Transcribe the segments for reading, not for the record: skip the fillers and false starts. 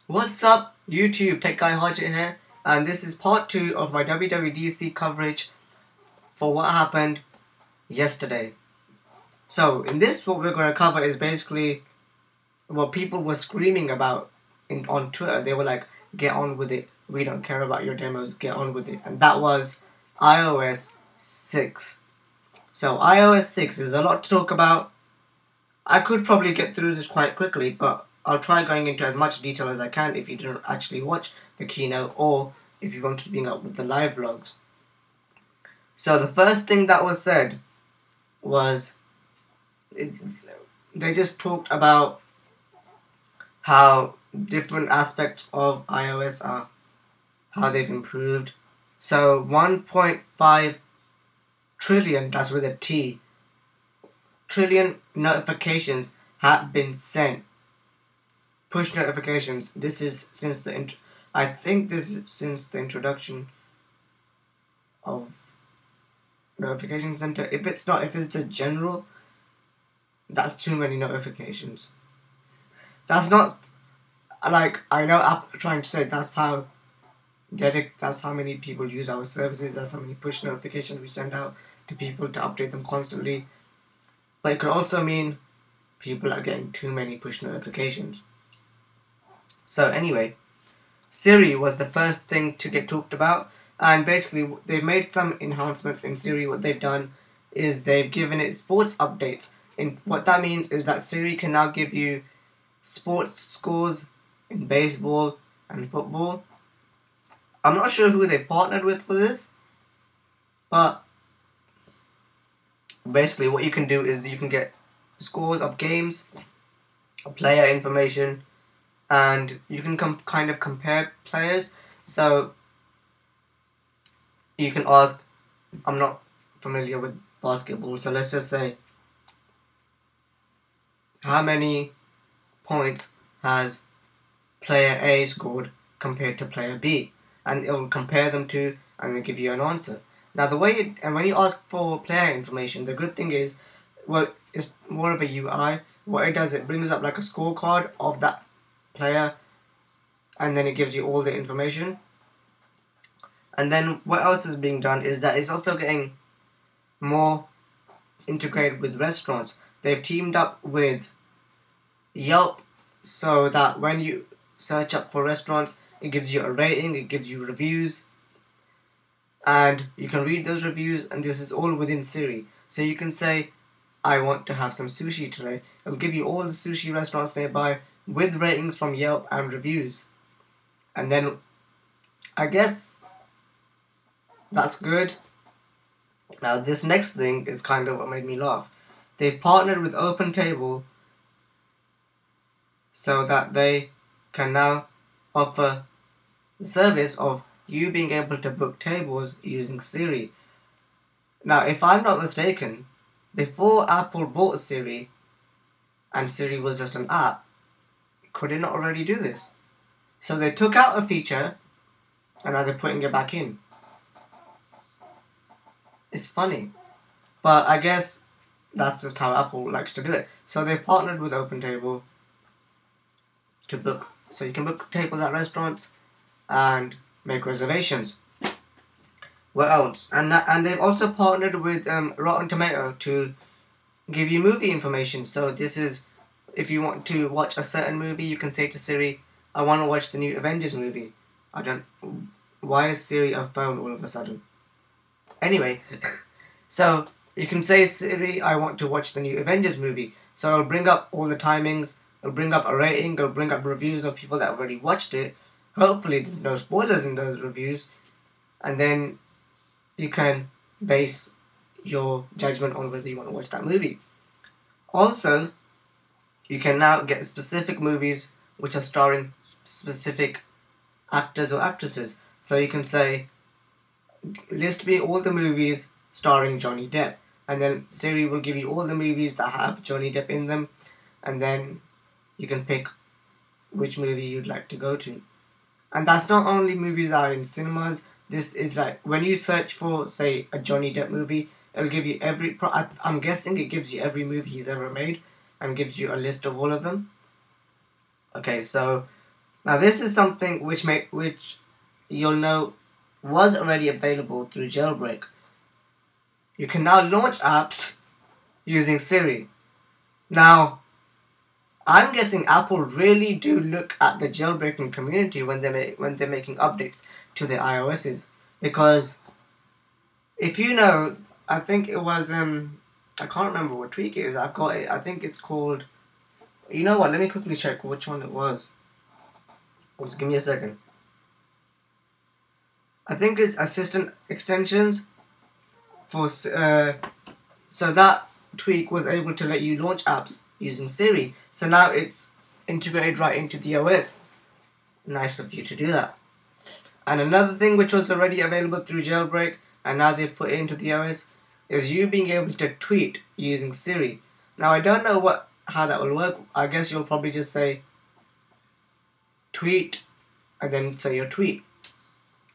What's up, YouTube? Tech Guy Hodget here, and this is part 2 of my WWDC coverage for what happened yesterday. So, in this, what we're going to cover is basically what people were screaming about on Twitter. They were like, get on with it. We don't care about your demos. Get on with it. And that was iOS 6. So, iOS 6 is a lot to talk about. I could probably get through this quite quickly, but I'll try going into as much detail as I can if you didn't actually watch the keynote or if you weren't keeping up with the live blogs. So the first thing that was said was they just talked about how different aspects of iOS are, how they've improved. So 1.5 trillion, that's with a T, trillion notifications have been sent. Push notifications. This is since I think this is since the introduction of notification center. If it's just general, that's too many notifications. That's not like I know Apple trying to say that's how many people use our services. That's how many push notifications we send out to people to update them constantly. But it could also mean people are getting too many push notifications. So anyway, Siri was the first thing to get talked about, and basically they've made some enhancements in Siri. What they've done is they've given it sports updates. And what that means is that Siri can now give you sports scores in baseball and football. I'm not sure who they partnered with for this, but basically what you can do is you can get scores of games, player information, and you can kind of compare players. So you can ask, I'm not familiar with basketball, so let's just say, how many points has player A scored compared to player B? And it'll compare them to, and then give you an answer. Now and when you ask for player information, the good thing is, well, it's more of a UI. What it does, it brings up like a scorecard of that player, and then it gives you all the information. And then what else is being done is that it's also getting more integrated with restaurants. They've teamed up with Yelp so that when you search up for restaurants, it gives you a rating, it gives you reviews, and you can read those reviews, and this is all within Siri. So you can say, I want to have some sushi today. It'll give you all the sushi restaurants nearby with ratings from Yelp and reviews. And then, I guess that's good. Now this next thing is kind of what made me laugh. They've partnered with OpenTable so that they can now offer the service of you being able to book tables using Siri. Now, if I'm not mistaken, before Apple bought Siri, and Siri was just an app, could it not already do this? So they took out a feature, and now they're putting it back in. It's funny. But I guess that's just how Apple likes to do it. So they've partnered with OpenTable to book. So you can book tables at restaurants and make reservations. What else? And they've also partnered with Rotten Tomato to give you movie information. So this is, if you want to watch a certain movie, you can say to Siri, I want to watch the new Avengers movie. Why is Siri a phone all of a sudden? Anyway, so you can say, Siri, I want to watch the new Avengers movie. So it'll bring up all the timings, it'll bring up a rating, it'll bring up reviews of people that have already watched it. Hopefully there's no spoilers in those reviews. And then you can base your judgment on whether you want to watch that movie. Also, you can now get specific movies which are starring specific actors or actresses. So you can say, list me all the movies starring Johnny Depp. And then Siri will give you all the movies that have Johnny Depp in them. And then you can pick which movie you'd like to go to. And that's not only movies that are in cinemas. This is like, when you search for, say, a Johnny Depp movie, it'll give you I'm guessing it gives you every movie he's ever made and gives you a list of all of them. Okay, so Now this is something which you'll know was already available through jailbreak. You can now launch apps using Siri. Now, I'm guessing Apple really do look at the jailbreaking community when they're making updates to their iOSs, because if you know, I think it was I can't remember what tweak it is. I've got it. I think it's called. You know what? Let me quickly check which one it was. Just give me a second. I think it's assistant extensions for so that tweak was able to let you launch apps using Siri. So now it's integrated right into the OS. Nice of you to do that. And another thing which was already available through jailbreak and now they've put it into the OS is you being able to tweet using Siri. Now I don't know how that will work. I guess you'll probably just say tweet and then say your tweet.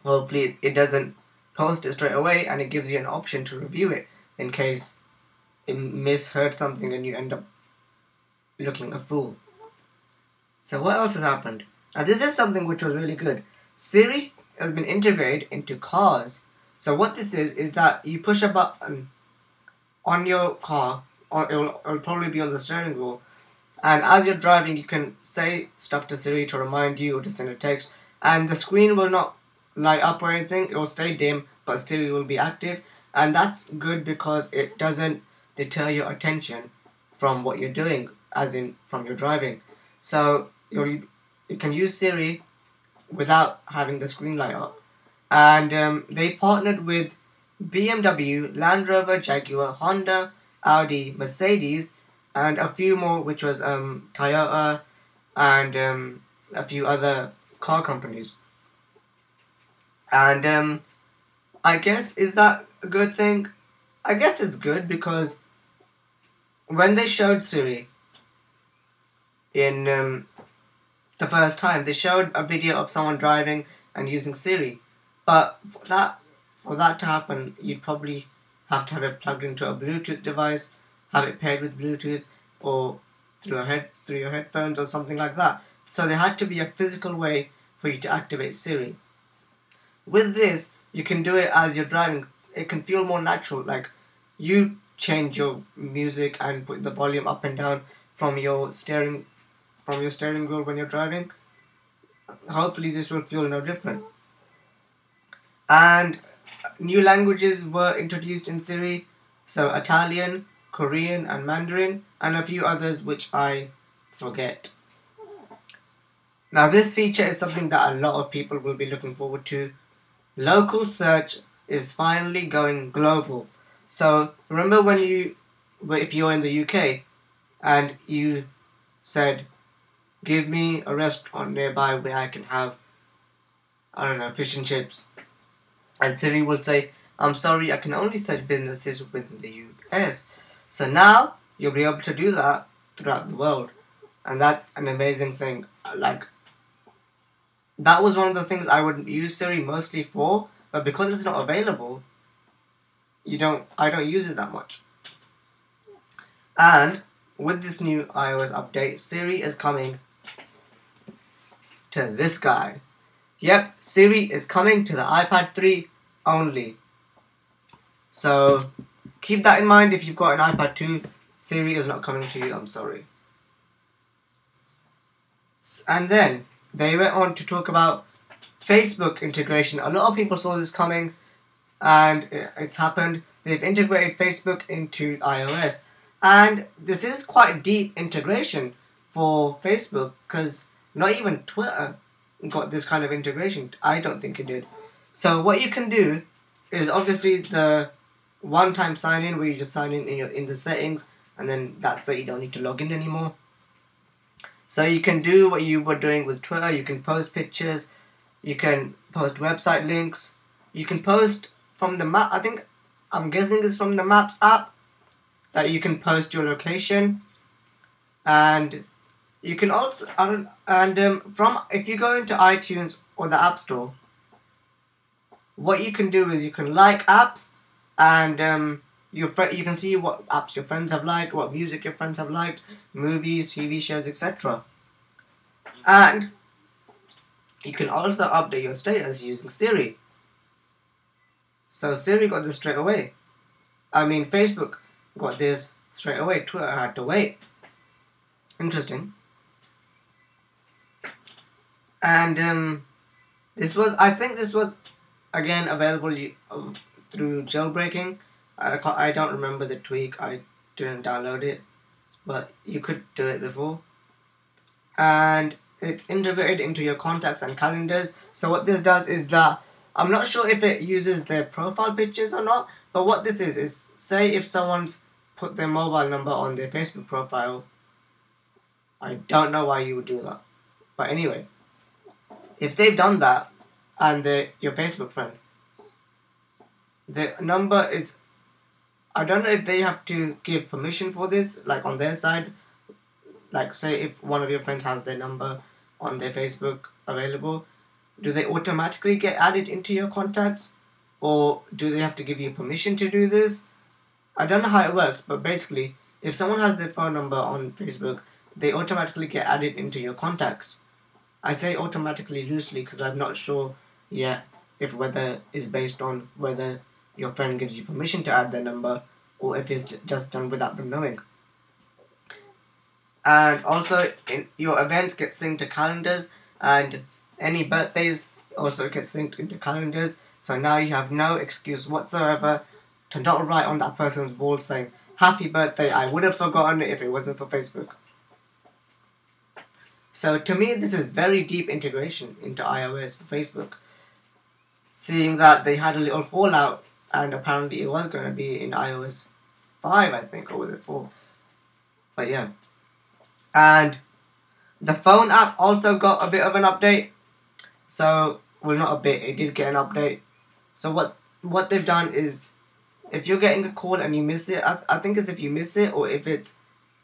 Hopefully it doesn't post it straight away and it gives you an option to review it in case it misheard something and you end up looking a fool. So what else has happened? Now this is something which was really good. Siri has been integrated into cars. So what this is that you push a button on your car, or it'll probably be on the steering wheel, and as you're driving you can say stuff to Siri to remind you or to send a text, and the screen will not light up or anything, it will stay dim but still it will be active, and that's good because it doesn't deter your attention from what you're doing, as in from your driving. So you can use Siri without having the screen light up. And they partnered with BMW, Land Rover, Jaguar, Honda, Audi, Mercedes, and a few more, which was Toyota and a few other car companies. And I guess, is that a good thing? I guess it's good because when they showed Siri in the first time, they showed a video of someone driving and using Siri. But for that to happen, you'd probably have to have it plugged into a Bluetooth device, have it paired with Bluetooth, or through your headphones or something like that. So there had to be a physical way for you to activate Siri. With this, you can do it as you're driving. It can feel more natural. Like you change your music and put the volume up and down from your steering wheel when you're driving. Hopefully, this will feel no different. And new languages were introduced in Siri, so Italian, Korean, and Mandarin, and a few others which I forget. Now this feature is something that a lot of people will be looking forward to. Local search is finally going global. So remember if you're in the UK and you said, give me a restaurant nearby where I can have, I don't know, fish and chips. And Siri will say, I'm sorry, I can only search businesses within the US. So now you'll be able to do that throughout the world. And that's an amazing thing. Like, that was one of the things I would use Siri mostly for, but because it's not available, I don't use it that much. And with this new iOS update, Siri is coming to this guy. Yep, Siri is coming to the iPad 3 only. So keep that in mind if you've got an iPad 2. Siri is not coming to you, I'm sorry. And then they went on to talk about Facebook integration. A lot of people saw this coming and it's happened. They've integrated Facebook into iOS. And this is quite deep integration for Facebook because not even Twitter got this kind of integration. I don't think it did. So what you can do is obviously the one-time sign-in where you just sign in the settings and then that's it, you don't need to log in anymore. So you can do what you were doing with Twitter. You can post pictures, you can post website links, you can post from the map. I'm guessing it's from the Maps app that you can post your location, and you can also if you go into iTunes or the App Store, what you can do is you can like apps, and you can see what apps your friends have liked, what music your friends have liked, movies, TV shows, etc. And you can also update your status using Siri. So Siri got this straight away. Facebook got this straight away. Twitter had to wait. Interesting. And I think this was again available through jailbreaking. I don't remember the tweak. I didn't download it, but you could do it before. And it's integrated into your contacts and calendars. So what this does is that I'm not sure if it uses their profile pictures or not, but what this is say if someone's put their mobile number on their Facebook profile. I don't know why you would do that, but anyway, if they've done that and they're your Facebook friend, the number is, I don't know if they have to give permission for this, like on their side. Like say if one of your friends has their number on their Facebook available, do they automatically get added into your contacts? Or do they have to give you permission to do this? I don't know how it works, but basically, if someone has their phone number on Facebook, they automatically get added into your contacts. I say automatically loosely because I'm not sure yet if whether it's based on whether your friend gives you permission to add their number or if it's just done without them knowing. And also, your events get synced to calendars, and any birthdays also get synced into calendars. So now you have no excuse whatsoever to not write on that person's wall saying, "Happy birthday, I would have forgotten it if it wasn't for Facebook." So to me, this is very deep integration into iOS for Facebook. Seeing that they had a little fallout, and apparently it was going to be in iOS 5, I think, or was it 4? But yeah. And the phone app also got a bit of an update. So, well, not a bit, it did get an update. So what they've done is, if you're getting a call and you miss it, I think it's if you miss it or if it's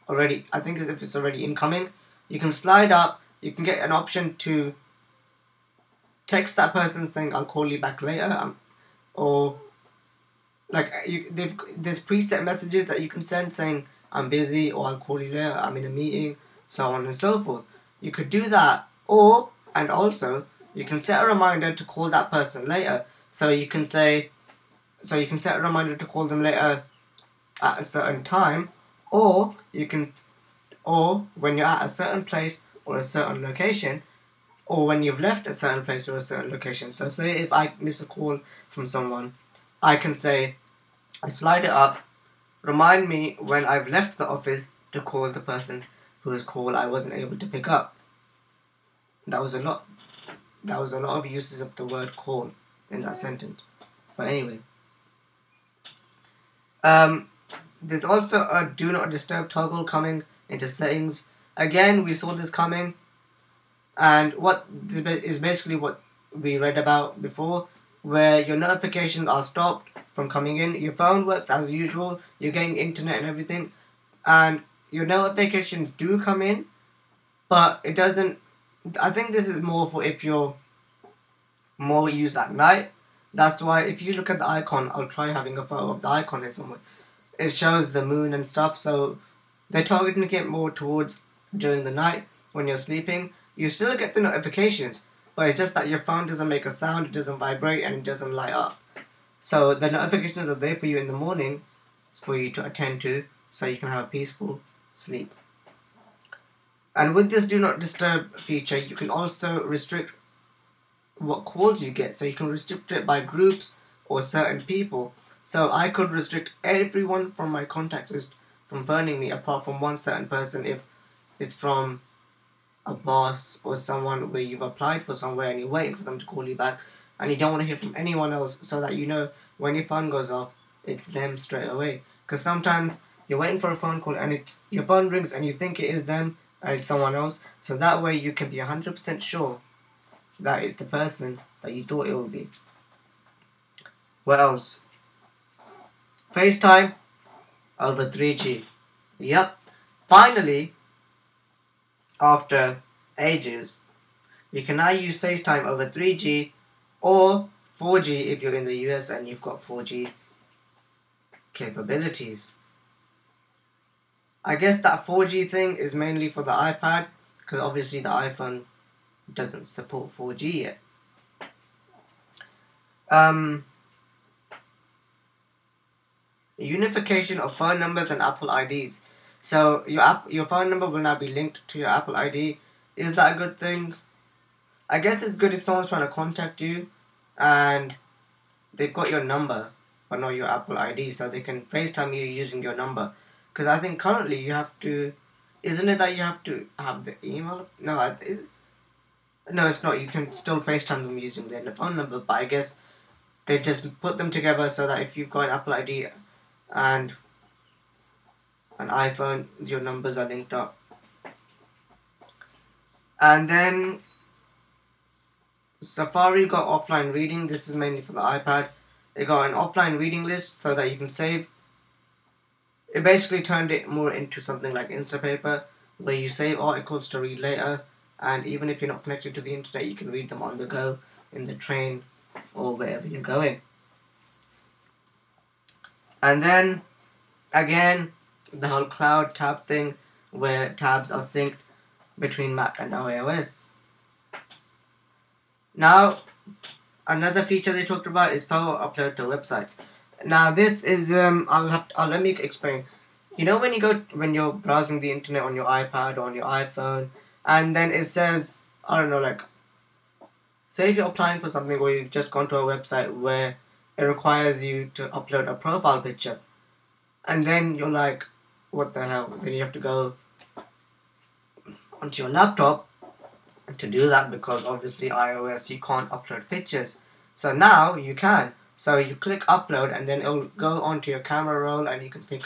already, I think it's if it's already incoming, you can slide up, you can get an option to text that person saying, "I'll call you back later," or like there's preset messages that you can send saying, "I'm busy," or "I'll call you later," "I'm in a meeting," so on and so forth. You could do that, and also you can set a reminder to call that person later. So you can set a reminder to call them later at a certain time, or when you're at a certain place or a certain location, or when you've left a certain place or a certain location. So say if I miss a call from someone, I can say, I slide it up, remind me when I've left the office to call the person whose call I wasn't able to pick up. That was a lot of uses of the word call in that sentence. But anyway. There's also a do not disturb toggle coming into settings. Again, we saw this coming. And what is basically what we read about before, where your notifications are stopped from coming in. Your phone works as usual. You're getting internet and everything. And your notifications do come in, but it doesn't. I think this is more for if you're more used at night. That's why if you look at the icon, I'll try having a photo of the icon here somewhere. It shows the moon and stuff, so they're targeting it more towards during the night when you're sleeping. You still get the notifications, but it's just that your phone doesn't make a sound, it doesn't vibrate, and it doesn't light up. So the notifications are there for you in the morning, for you to attend to, so you can have a peaceful sleep. And with this do not disturb feature, you can also restrict what calls you get. So you can restrict it by groups or certain people. So I could restrict everyone from my contacts list from phoning me apart from one certain person if it's from a boss or someone where you've applied for somewhere and you're waiting for them to call you back and you don't want to hear from anyone else, so that you know when your phone goes off, it's them straight away. Because sometimes you're waiting for a phone call and your phone rings and you think it is them and it's someone else. So that way you can be 100% sure that it's the person that you thought it would be. What else? FaceTime over 3G. Yep. Finally, after ages, you can now use FaceTime over 3G or 4G if you're in the US and you've got 4G capabilities. I guess that 4G thing is mainly for the iPad, because obviously the iPhone doesn't support 4G yet. Unification of phone numbers and Apple IDs. So your phone number will now be linked to your Apple ID. Is that a good thing? I guess it's good if someone's trying to contact you and they've got your number but not your Apple ID, so they can FaceTime you using your number. Because I think currently you have to, isn't it that you have to have the email? No, no, it's not. You can still FaceTime them using their phone number, but I guess they've just put them together so that if you've got an Apple ID and an iPhone, your numbers are linked up. And then Safari got offline reading. This is mainly for the iPad. It got an offline reading list so that you can save. It basically turned it more into something like Instapaper, where you save articles to read later, and even if you're not connected to the internet, you can read them on the go, in the train, or wherever you're going. And then, again, the whole cloud tab thing, where tabs are synced between Mac and iOS. Now, another feature they talked about is photo upload to websites. Now this is let me explain. You know when you're browsing the internet on your iPad or on your iPhone, and then it says, I don't know, like, say if you're applying for something or you've just gone to a website where it requires you to upload a profile picture, and then you're like, what the hell? Then you have to go onto your laptop to do that, because obviously iOS you can't upload pictures. So now you can. So you click upload and then it'll go onto your camera roll and you can pick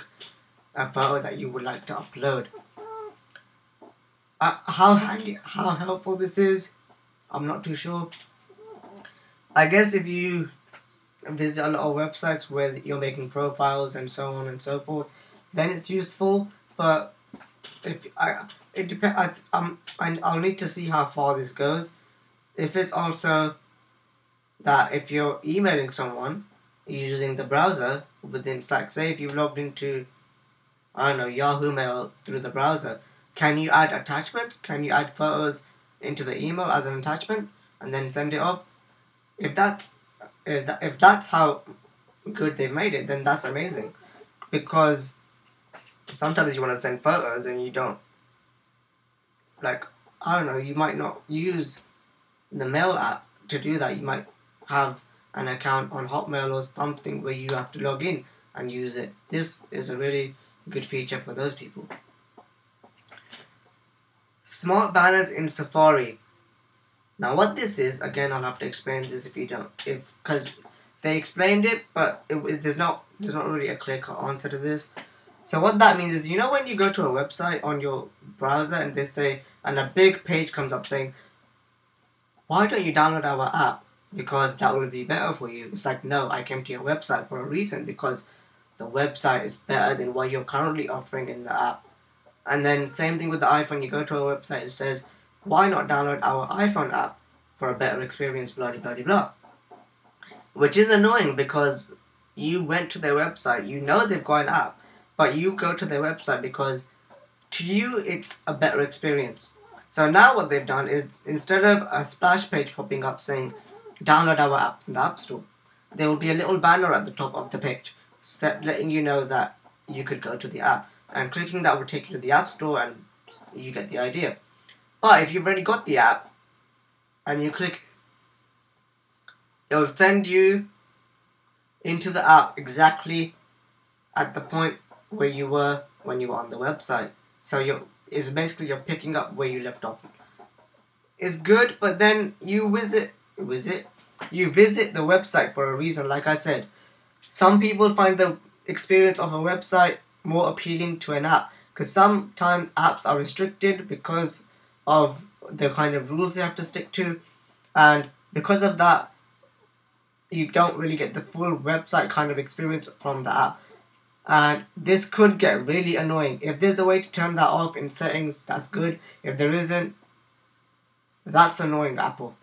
a photo that you would like to upload. How helpful this is, I'm not too sure. I guess if you visit a lot of websites where you're making profiles and so on and so forth, then it's useful. But it depends. I'll need to see how far this goes. If it's also that if you're emailing someone using the browser within, like, say if you've logged into, I don't know, Yahoo Mail through the browser, can you add attachments? Can you add photos into the email as an attachment and then send it off? If that's how good they've made it, then that's amazing. Because sometimes you want to send photos and you don't, like, I don't know, you might not use the mail app to do that. You might have an account on Hotmail or something where you have to log in and use it. This is a really good feature for those people. Smart banners in Safari. Now what this is, again, I'll have to explain this if you don't, because they explained it, but there's not really a clear-cut answer to this. So what that means is, you know when you go to a website on your browser and they say, and a big page comes up saying, why don't you download our app? Because that will be better for you. It's like, no, I came to your website for a reason, because the website is better than what you're currently offering in the app. And then same thing with the iPhone, you go to a website, it says, why not download our iPhone app for a better experience, blah, blah, blah, blah. Which is annoying because you went to their website, you know they've got an app, but you go to their website because to you it's a better experience. So now what they've done is, instead of a splash page popping up saying, download our app from the App Store, there will be a little banner at the top of the page letting you know that you could go to the app. And clicking that will take you to the App Store and you get the idea. But if you've already got the app and you click, it'll send you into the app exactly at the point where you were when you were on the website. So it's basically you're picking up where you left off. It's good, but then you visit the website for a reason. Like I said, some people find the experience of a website more appealing to an app, because sometimes apps are restricted because of the kind of rules they have to stick to, and because of that you don't really get the full website kind of experience from the app. And this could get really annoying. If there's a way to turn that off in settings, that's good. If there isn't, that's annoying, Apple.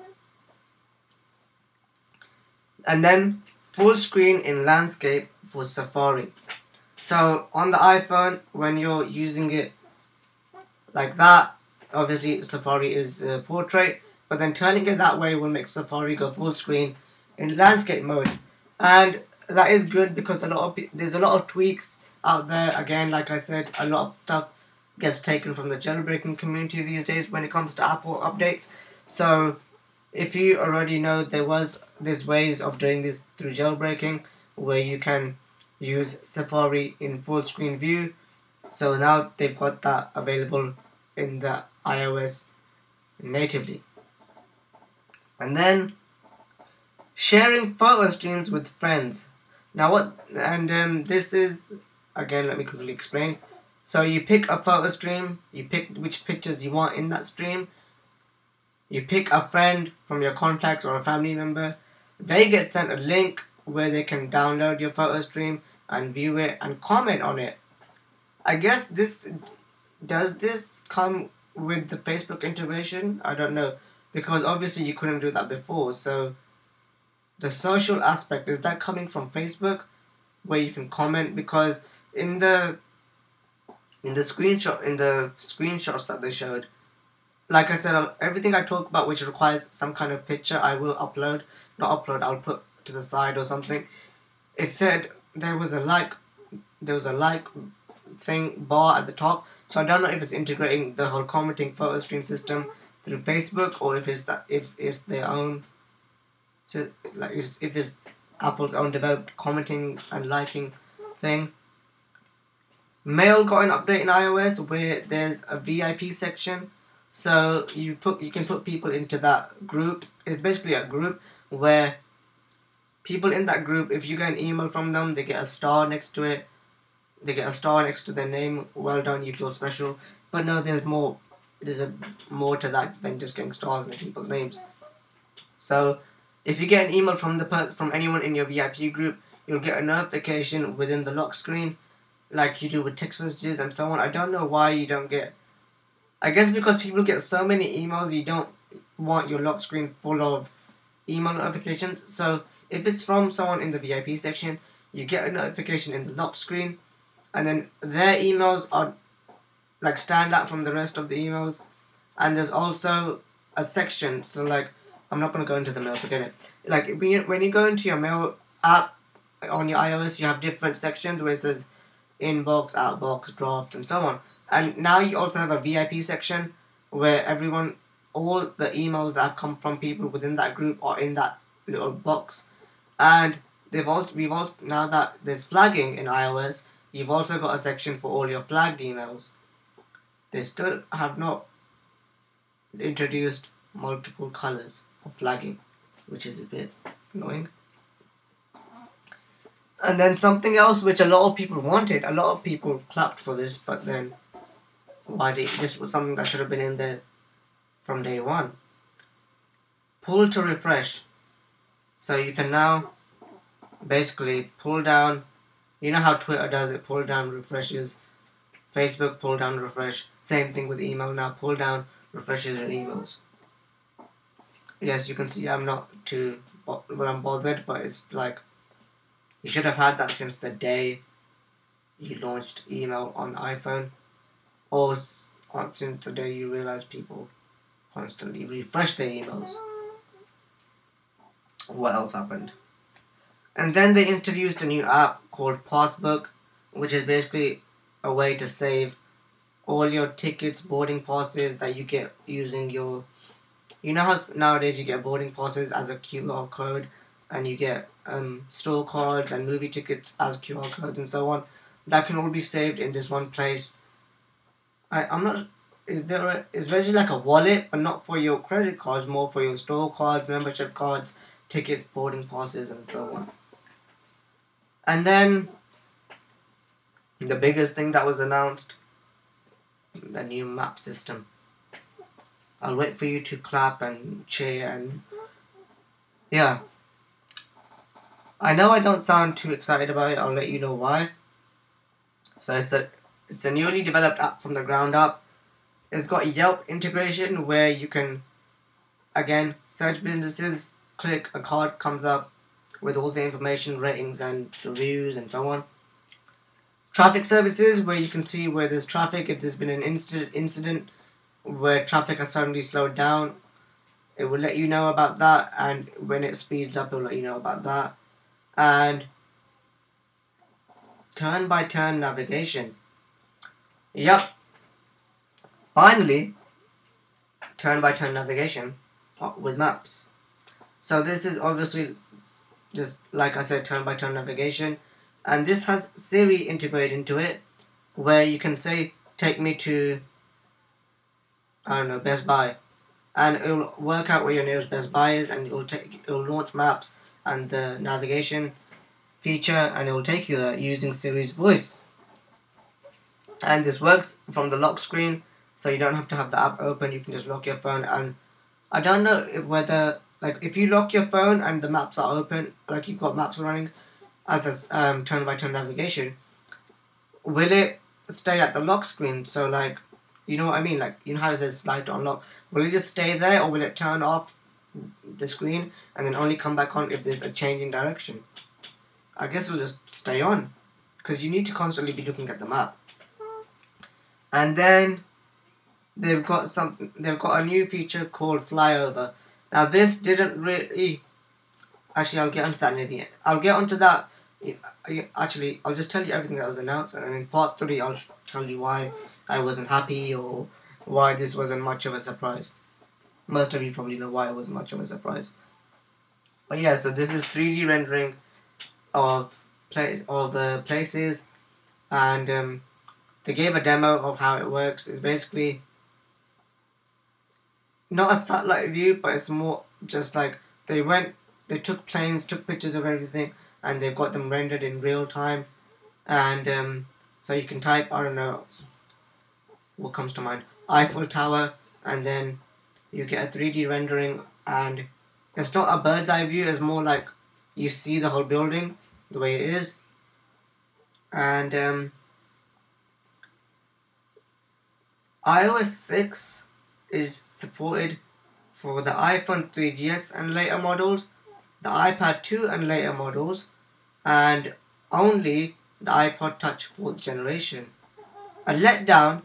And then full screen in landscape for Safari. So on the iPhone, when you're using it like that, obviously Safari is portrait, but then turning it that way will make Safari go full screen in landscape mode. And that is good because there's a lot of tweaks out there. Again, like I said, a lot of stuff gets taken from the jailbreaking community these days when it comes to Apple updates. So if you already know, there's ways of doing this through jailbreaking where you can use Safari in full screen view. So now they've got that available in the iOS natively. And then sharing photo streams with friends. Now this is, again, let me quickly explain. So you pick a photo stream, you pick which pictures you want in that stream, you pick a friend from your contacts or a family member, they get sent a link where they can download your photo stream and view it and comment on it. I guess does this come with the Facebook integration? I don't know, because obviously you couldn't do that before. So the social aspect, is that coming from Facebook where you can comment? Because in the screenshots that they showed, like I said, everything I talk about which requires some kind of picture, I will upload. Not upload, I'll put to the side or something. It said there was a like thing bar at the top. So I don't know if it's integrating the whole commenting photo stream system through Facebook, or if it's their own. So like if it's Apple's own developed commenting and liking thing. Mail got an update in iOS where there's a VIP section. So you can put people into that group. It's basically a group where people in that group, if you get an email from them, they get a star next to it. They get a star next to their name. Well done, you feel special. But no, there's more. There's more to that than just getting stars in people's names. So if you get an email from anyone in your VIP group, you'll get a notification within the lock screen, like you do with text messages and so on. I don't know why you don't get. I guess because people get so many emails, you don't want your lock screen full of email notifications. So if it's from someone in the VIP section, you get a notification in the lock screen, and then their emails are like stand out from the rest of the emails. And there's also a section. So like, I'm not gonna go into the mail, forget it. Like when you go into your mail app on your iOS, you have different sections where it says inbox, outbox, draft, and so on. And now you also have a VIP section where all the emails that have come from people within that group are in that little box. And now that there's flagging in iOS, you've also got a section for all your flagged emails. They still have not introduced multiple colors for flagging, which is a bit annoying. And then something else which a lot of people wanted, a lot of people clapped for this, but then this was something that should have been in there from day one. Pull to refresh. So you can now basically pull down, you know how Twitter does it, pull down refreshes, Facebook pull down refresh, same thing with email now, pull down refreshes your emails. Yes, you can see I'm not too bothered, but it's like, you should have had that since the day you launched email on iPhone, or since the day you realized people constantly refresh their emails. What else happened? And then they introduced a new app called Passbook, which is basically a way to save all your tickets, boarding passes that you get using your... You know how nowadays you get boarding passes as a QR code, and you get store cards and movie tickets as QR codes and so on. That can all be saved in this one place. I'm not... It's basically like a wallet, but not for your credit cards, more for your store cards, membership cards, tickets, boarding passes, and so on. And then the biggest thing that was announced, the new map system. I'll wait for you to clap and cheer and... Yeah. I know I don't sound too excited about it, I'll let you know why. So it's a newly developed app from the ground up. It's got Yelp integration where you can, again, search businesses, click, a card comes up with all the information, ratings and reviews and so on. Traffic services where you can see where there's traffic, if there's been an incident where traffic has suddenly slowed down. it will let you know about that, and when it speeds up, it will let you know about that. And turn-by-turn navigation. Yep. Finally, turn-by-turn navigation with maps. So this is obviously just like I said, turn-by-turn navigation, and this has Siri integrated into it, where you can say, take me to, I don't know, Best Buy, and it'll work out where your nearest Best Buy is, and it'll launch maps and the navigation feature, and it will take you there using Siri's voice. And this works from the lock screen, so you don't have to have the app open. You can just lock your phone, and I don't know whether, like, if you lock your phone and the maps are open, like you've got maps running as a turn-by-turn navigation, will it stay at the lock screen? So, like, you know what I mean? Like, you know how it says slide to unlock? Will it just stay there, or will it turn off the screen and then only come back on if there's a change in direction? I guess it'll just stay on, because you need to constantly be looking at the map. And then they've got a new feature called flyover. Now this didn't really, actually I'll get onto that near the end. I'll get onto that, actually I'll just tell you everything that was announced, and in part 3 I'll tell you why I wasn't happy, or why this wasn't much of a surprise. Most of you probably know why it wasn't much of a surprise. But yeah, so this is 3D rendering of places, and they gave a demo of how it works. It's basically not a satellite view, but it's more just like they took planes, took pictures of everything, and they've got them rendered in real time. And so you can type, I don't know what comes to mind, Eiffel Tower, and then you get a 3D rendering, and it's not a bird's eye view, it's more like you see the whole building the way it is. And iOS 6 is supported for the iPhone 3GS and later models, the iPad 2 and later models, and only the iPod Touch 4th generation. A letdown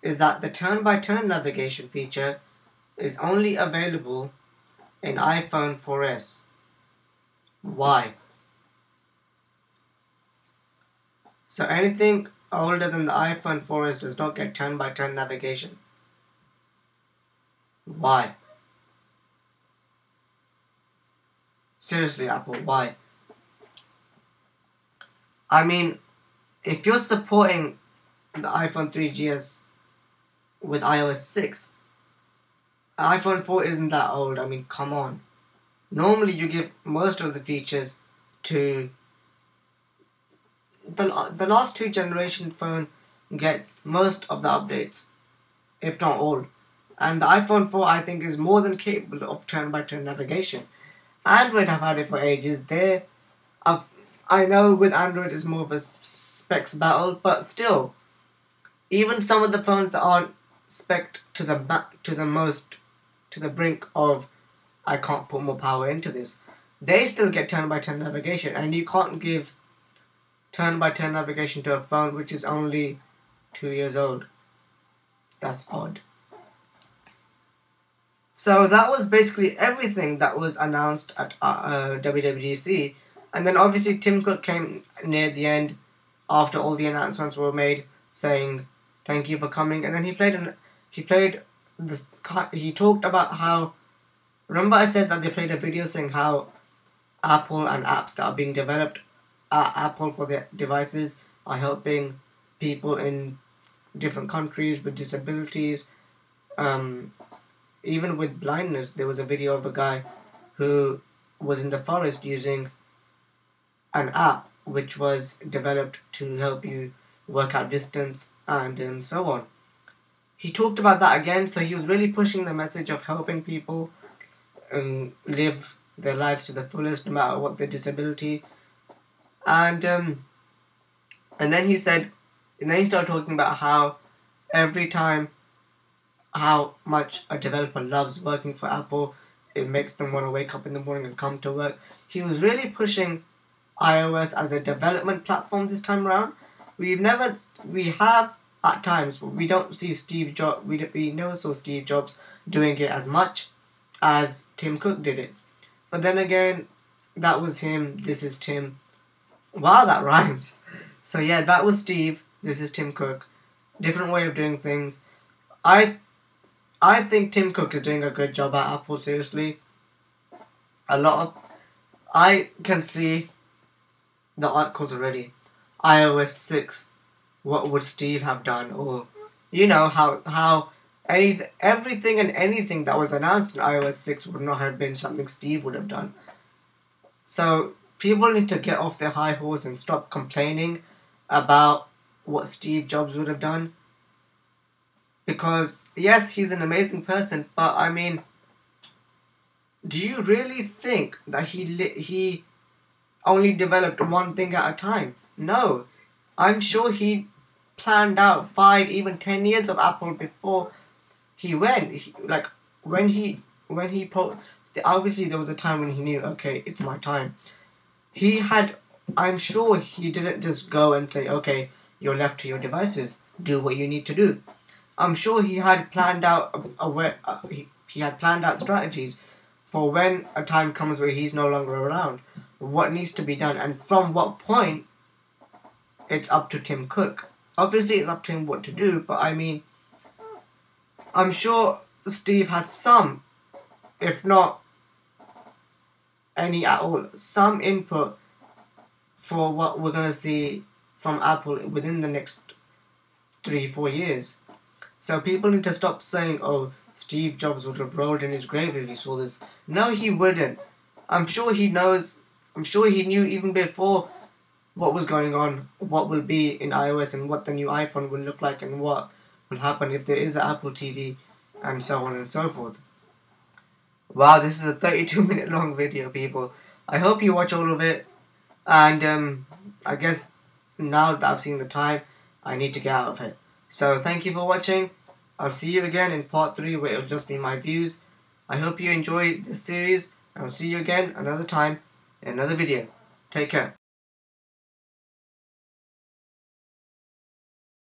is that the turn-by-turn navigation feature is only available in iPhone 4S. Why? So anything older than the iPhone 4S does not get turn-by-turn navigation. Why? Seriously, Apple, why? I mean, if you're supporting the iPhone 3GS with iOS 6, iPhone 4 isn't that old. I mean, come on. Normally you give most of the features to the last 2 generation phone gets most of the updates, if not all. And the iPhone 4, I think, is more than capable of turn-by-turn navigation. Android have had it for ages. I know with Android it's more of a specs battle, but still, even some of the phones that aren't spec'd to the brink of I can't put more power into this, they still get turn-by-turn navigation, and you can't give turn-by-turn navigation to a phone which is only 2 years old. That's odd. So that was basically everything that was announced at WWDC. And then obviously Tim Cook came near the end after all the announcements were made, saying thank you for coming. And then he talked about how, remember I said that they played a video saying how Apple and apps that are being developed at Apple for their devices are helping people in different countries with disabilities, even with blindness. There was a video of a guy who was in the forest using an app which was developed to help you work out distance and so on. He talked about that again, so he was really pushing the message of helping people live their lives to the fullest, no matter what their disability. And then he started talking about how every time how much a developer loves working for Apple, it makes them want to wake up in the morning and come to work. He was really pushing iOS as a development platform this time around. We have at times, but we don't see Steve Jobs. We never saw Steve Jobs doing it as much as Tim Cook did it. But then again, that was him, this is Tim. Wow, that rhymes. So yeah, that was Steve, this is Tim Cook. Different way of doing things. I think Tim Cook is doing a good job at Apple, seriously. I can see the articles already. iOS 6, what would Steve have done? Or, you know, how everything and anything that was announced in iOS 6 would not have been something Steve would have done. So, people need to get off their high horse and stop complaining about what Steve Jobs would have done. Because, yes, he's an amazing person, but I mean, do you really think that he only developed one thing at a time? No. I'm sure he planned out 5, even 10 years of Apple before he went. Obviously there was a time when he knew, okay, it's my time. I'm sure he didn't just go and say, okay, you're left to your devices, do what you need to do. I'm sure he had planned out he had planned out strategies for when a time comes where he's no longer around, what needs to be done, and from what point it's up to Tim Cook. Obviously it's up to him what to do, but I mean, I'm sure Steve had some, if not any at all, some input for what we're going to see from Apple within the next 3-4 years. So people need to stop saying, oh, Steve Jobs would have rolled in his grave if he saw this. No, he wouldn't. I'm sure he knows. I'm sure he knew even before what was going on, what will be in iOS and what the new iPhone will look like and what will happen if there is an Apple TV and so on and so forth. Wow, this is a 32-minute long video, people. I hope you watch all of it. And I guess now that I've seen the time, I need to get out of it. So thank you for watching. I'll see you again in part 3 where it'll just be my views. I hope you enjoyed this series. I'll see you again another time in another video. Take care.